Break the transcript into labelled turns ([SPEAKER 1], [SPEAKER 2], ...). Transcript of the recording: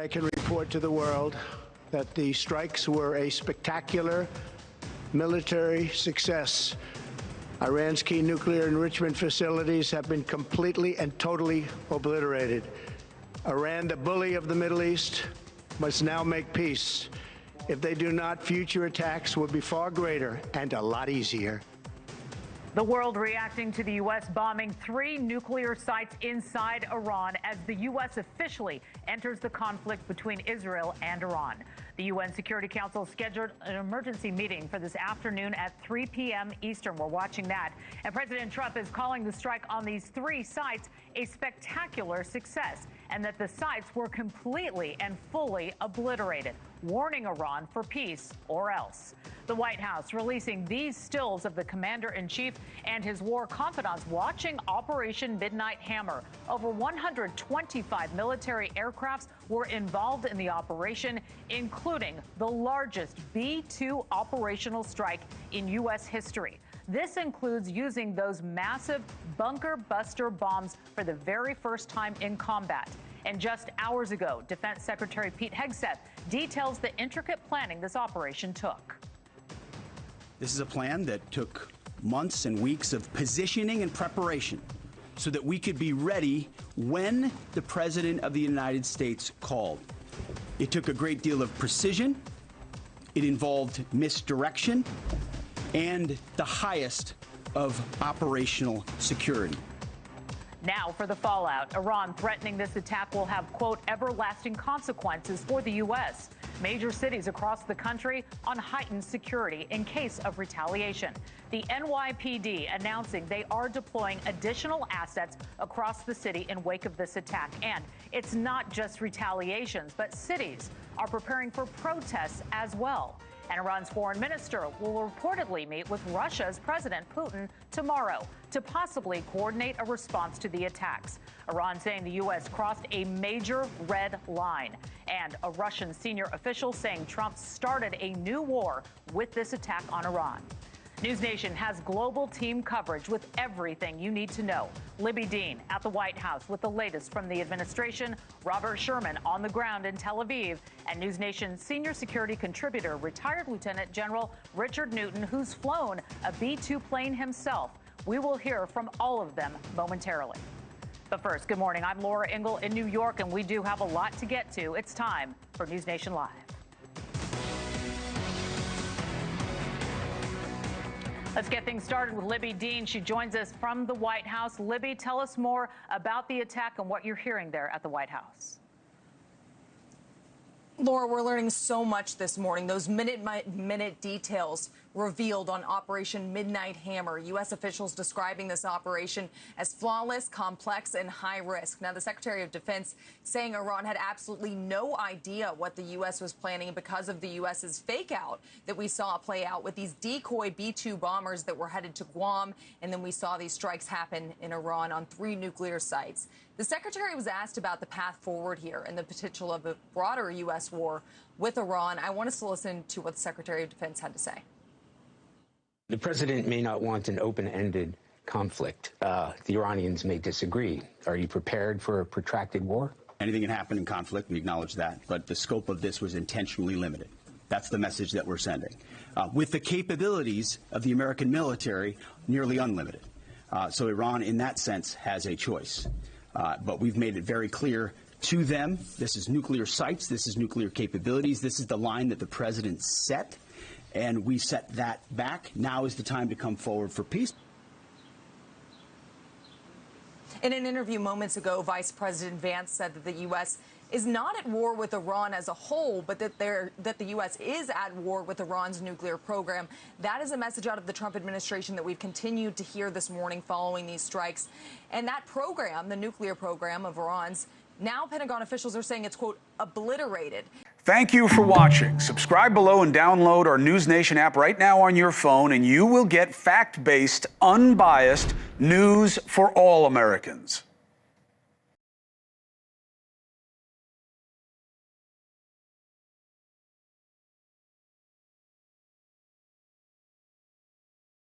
[SPEAKER 1] I can report to the world that the strikes were a spectacular military success. Iran's key nuclear enrichment facilities have been completely and totally obliterated. Iran, the bully of the Middle East, must now make peace. If they do not, future attacks will be far greater and a lot easier.
[SPEAKER 2] The world reacting to the U.S. bombing 3 nuclear sites inside Iran as the U.S. officially enters the conflict between Israel and Iran. The UN Security Council scheduled an emergency meeting for this afternoon at 3 p.m. Eastern. We're watching that. And President Trump is calling the strike on these 3 sites a spectacular success, and that the sites were completely and fully obliterated, warning Iran for peace or else. The White House releasing these stills of the commander-in-chief and his war confidants watching Operation Midnight Hammer. Over 125 military aircrafts were involved in the operation, including the largest B-2 operational strike in U.S. history. This includes using those massive bunker buster bombs for the very first time in combat. And just hours ago, Defense Secretary Pete Hegseth details the intricate planning this operation took.
[SPEAKER 3] This is a plan that took months and weeks of positioning and preparation so that we could be ready when the President of the United States called. It took a great deal of precision, it involved misdirection, and the highest of operational security.
[SPEAKER 2] Now for the fallout. Iran threatening this attack will have, quote, everlasting consequences for the U.S. Major cities across the country on heightened security in case of retaliation. The NYPD announcing they are deploying additional assets across the city in wake of this attack. And it's not just retaliations, but cities are preparing for protests as well. And Iran's foreign minister will reportedly meet with Russia's President Putin tomorrow to possibly coordinate a response to the attacks. Iran saying the U.S. crossed a major red line. And a Russian senior official saying Trump started a new war with this attack on Iran. NewsNation has global team coverage with everything you need to know. Libby Dean at the White House with the latest from the administration, Robert Sherman on the ground in Tel Aviv, and NewsNation senior security contributor, retired Lieutenant General Richard Newton, who's flown a B-2 plane himself. We will hear from all of them momentarily. But first, good morning. I'm Laura Ingle in New York, and we do have a lot to get to. It's time for NewsNation Live. Let's get things started with Libby Dean. She joins us from the White House. Libby, tell us more about the attack and what you're hearing there at the White House.
[SPEAKER 4] Laura, we're learning so much this morning. Those minute details revealed on Operation Midnight Hammer. U.S. officials describing this operation as flawless, complex, and high risk. Now, the Secretary of Defense saying Iran had absolutely no idea what the U.S. was planning because of the U.S.'s fake out that we saw play out with these decoy B-2 bombers that were headed to Guam. And then we saw these strikes happen in Iran on 3 nuclear sites. The Secretary was asked about the path forward here and the potential of a broader U.S. war with Iran. I want us to listen to what the Secretary of Defense had to say.
[SPEAKER 5] The president may not want an open-ended conflict. The Iranians may disagree. Are you prepared for a protracted war?
[SPEAKER 3] Anything can happen in conflict, we acknowledge that, but the scope of this was intentionally limited. That's the message that we're sending. With the capabilities of the American military, nearly unlimited. So Iran, in that sense, has a choice. But we've made it very clear to them, this is nuclear sites, this is nuclear capabilities, this is the line that the president set, and we set that back. Now is the time to come forward for peace.
[SPEAKER 4] In an interview moments ago, Vice President Vance said that the U.S. is not at war with Iran as a whole, but that the U.S. is at war with Iran's nuclear program. That is a message out of the Trump administration that we've continued to hear this morning following these strikes. And that program, the nuclear program of Iran's, now Pentagon officials are saying it's, quote, obliterated.
[SPEAKER 6] Thank you for watching. Subscribe below and download our NewsNation app right now on your phone, and you will get fact-based, unbiased news for all Americans.